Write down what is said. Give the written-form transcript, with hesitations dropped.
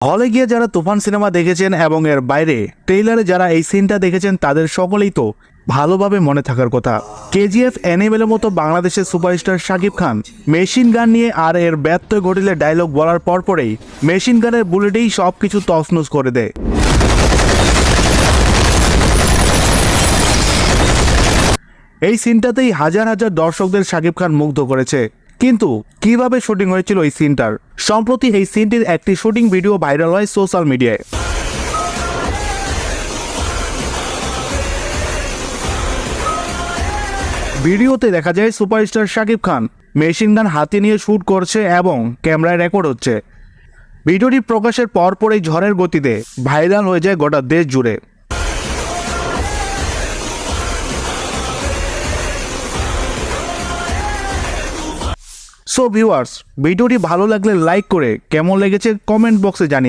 হলে গিয়ে যারা তুফান সিনেমা দেখেছেন এবং এর বাইরে ট্রেইলারে যারা এই সিনটা দেখেছেন তাদের সকলেই তো ভালোভাবে মনে থাকার কথা। কেজিএফ অ্যানিমেলের মতো বাংলাদেশের superstar Shakib Khan machine gun নিয়ে আর এর ব্যত্যয় ঘটিলে ডায়লগ বলার পরপরেই মেশিন গানের বুলেটেই সবকিছু তছনছ করে দেয়। এই সিনটাতেই হাজার হাজার দর্শকদের শাকিব খান মুগ্ধ করেছে। কিন্তু কিভাবে শুটিং হয়েছিল এই সিনটার? সম্প্রতি এই সিনটির একটি শুটিং ভিডিও ভাইরাল হয় সোশ্যাল মিডিয়ায়। ভিডিওতে দেখা যায় superstar Shakib Khan machine gun হাতে নিয়ে শুট করছে এবং ক্যামেরায় রেকর্ড হচ্ছে। ভিডিওটি প্রকাশের পরপরই ঝড়ের গতিতে ভাইরাল হয়ে যায় গোটা দেশ জুড়ে। সো ভিউয়ার্স, ভিডিওটি ভালো লাগলে লাইক করে কেমন লেগেছে কমেন্ট বক্সে জানিয়ে